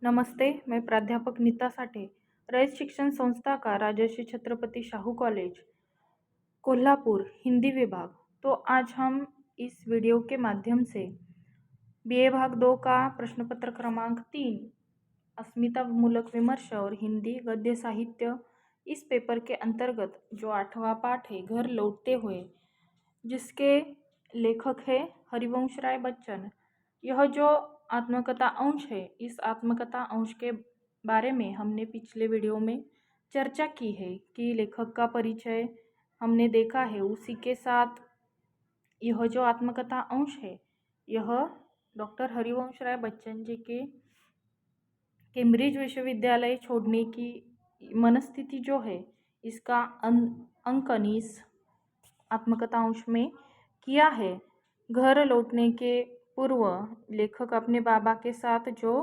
नमस्ते, मैं प्राध्यापक नीता साठे, रयत शिक्षण संस्था का राजर्षि छत्रपति शाहू कॉलेज, कोल्हापुर, हिंदी विभाग। तो आज हम इस वीडियो के माध्यम से बीए भाग 2 का प्रश्न पत्र क्रमांक 3 अस्मिता मूलक विमर्श और हिंदी गद्य साहित्य इस पेपर के अंतर्गत जो 8वां पाठ है घर लौटते हुए, जिसके लेखक है हरिवंश राय बच्चन। यह जो आत्मकथा अंश है, इस आत्मकथा अंश के बारे में हमने पिछले वीडियो में चर्चा की है कि लेखक का परिचय हमने देखा है। उसी के साथ यह जो आत्मकथा अंश है, यह डॉक्टर हरिवंश राय बच्चन जी के कैम्ब्रिज विश्वविद्यालय छोड़ने की मनस्थिति जो है, इसका अंकन इस आत्मकथा अंश में किया है। घर लौटने के पूर्व लेखक अपने बाबा के साथ जो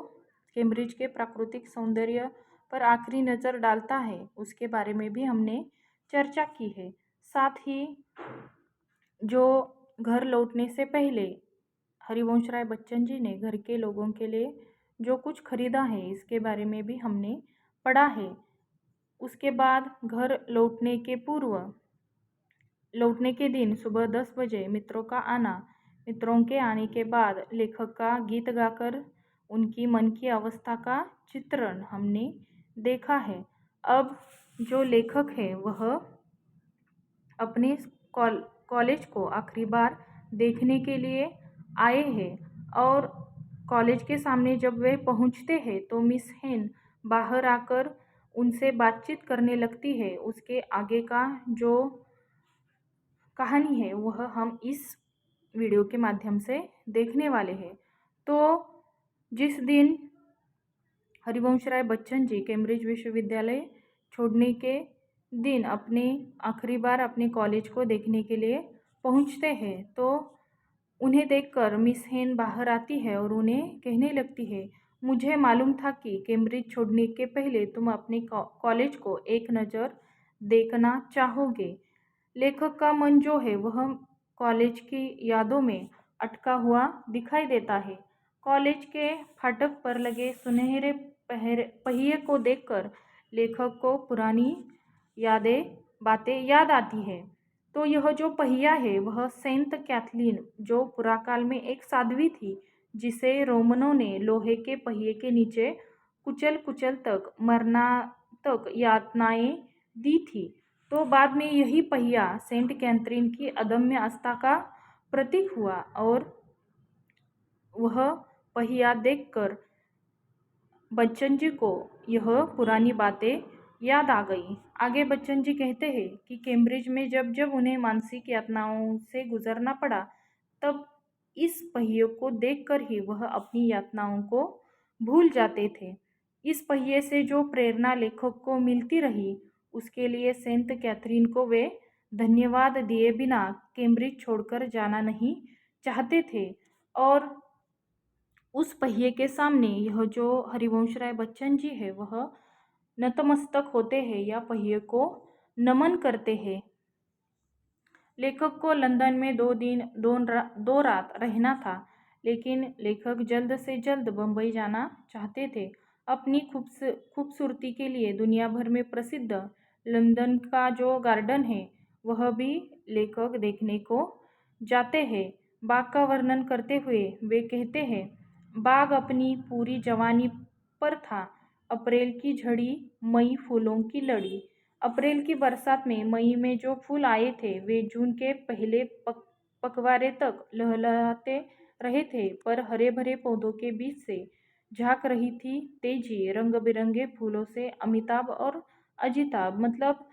कैम्ब्रिज के प्राकृतिक सौंदर्य पर आखिरी नज़र डालता है, उसके बारे में भी हमने चर्चा की है। साथ ही जो घर लौटने से पहले हरिवंश राय बच्चन जी ने घर के लोगों के लिए जो कुछ खरीदा है, इसके बारे में भी हमने पढ़ा है। उसके बाद घर लौटने के पूर्व, लौटने के दिन सुबह 10 बजे मित्रों का आना, मित्रों के आने के बाद लेखक का गीत गाकर उनकी मन की अवस्था का चित्रण हमने देखा है। अब जो लेखक है वह अपने कॉलेज को आखिरी बार देखने के लिए आए हैं और कॉलेज के सामने जब वे पहुंचते हैं तो मिस हेन बाहर आकर उनसे बातचीत करने लगती है। उसके आगे का जो कहानी है वह हम इस वीडियो के माध्यम से देखने वाले हैं। तो जिस दिन हरिवंश राय बच्चन जी कैम्ब्रिज विश्वविद्यालय छोड़ने के दिन अपने आखिरी बार अपने कॉलेज को देखने के लिए पहुंचते हैं, तो उन्हें देखकर मिस हेन बाहर आती है और उन्हें कहने लगती है, मुझे मालूम था कि कैम्ब्रिज छोड़ने के पहले तुम अपने कॉलेज को एक नज़र देखना चाहोगे। लेखक का मन जो है वह कॉलेज की यादों में अटका हुआ दिखाई देता है। कॉलेज के फाटक पर लगे सुनहरे पहिए को देखकर लेखक को पुरानी बातें याद आती है। तो यह जो पहिया है वह सेंट कैथलीन, जो पुराकाल में एक साध्वी थी, जिसे रोमनों ने लोहे के पहिए के नीचे कुचल कुचल तक मरना तक यातनाएं दी थी। तो बाद में यही पहिया सेंट कैथरीन की अदम्य आस्था का प्रतीक हुआ और वह पहिया देखकर बच्चन जी को यह पुरानी बातें याद आ गई। आगे बच्चन जी कहते हैं कि कैम्ब्रिज में जब जब उन्हें मानसिक यातनाओं से गुजरना पड़ा, तब इस पहिए को देखकर ही वह अपनी यातनाओं को भूल जाते थे। इस पहिए से जो प्रेरणा लेखक को मिलती रही, उसके लिए सेंट कैथरीन को वे धन्यवाद दिए बिना कैम्ब्रिज छोड़कर जाना नहीं चाहते थे। और उस पहिए के सामने यह जो हरिवंश राय बच्चन जी है वह नतमस्तक होते हैं या पहिए को नमन करते हैं। लेखक को लंदन में 2 दिन 2 रात रहना था, लेकिन लेखक जल्द से जल्द बम्बई जाना चाहते थे। अपनी खूबसूरती के लिए दुनिया भर में प्रसिद्ध लंदन का जो गार्डन है वह भी लेखक देखने को जाते हैं। बाग का वर्णन करते हुए वे कहते हैं, बाग अपनी पूरी जवानी पर था। अप्रैल की झड़ी, मई फूलों की लड़ी। अप्रैल की बरसात में मई में जो फूल आए थे वे जून के पहले पखवाड़े तक लहलहाते रहे थे, पर हरे भरे पौधों के बीच से झांक रही थी तेजी रंग बिरंगे फूलों से अमिताभ और अजिताभ। मतलब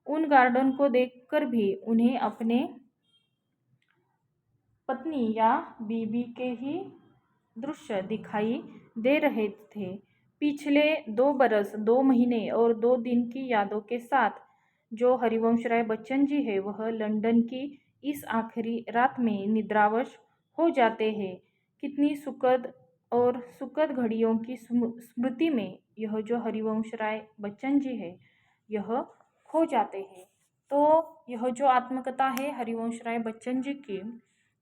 उन गार्डन को देखकर भी उन्हें अपने पत्नी या बीबी के ही दृश्य दिखाई दे रहे थे। पिछले 2 बरस, 2 महीने और 2 दिन की यादों के साथ जो हरिवंश राय बच्चन जी है वह लंदन की इस आखिरी रात में निद्रावश हो जाते हैं। कितनी सुखद घड़ियों की स्मृति में यह जो हरिवंश राय बच्चन जी है यह खो जाते हैं। तो यह जो आत्मकथा है हरिवंश राय बच्चन जी की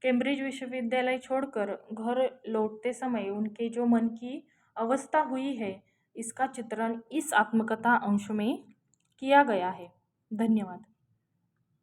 कैम्ब्रिज विश्वविद्यालय छोड़कर घर लौटते समय उनके जो मन की अवस्था हुई है, इसका चित्रण इस आत्मकथा अंश में किया गया है। धन्यवाद।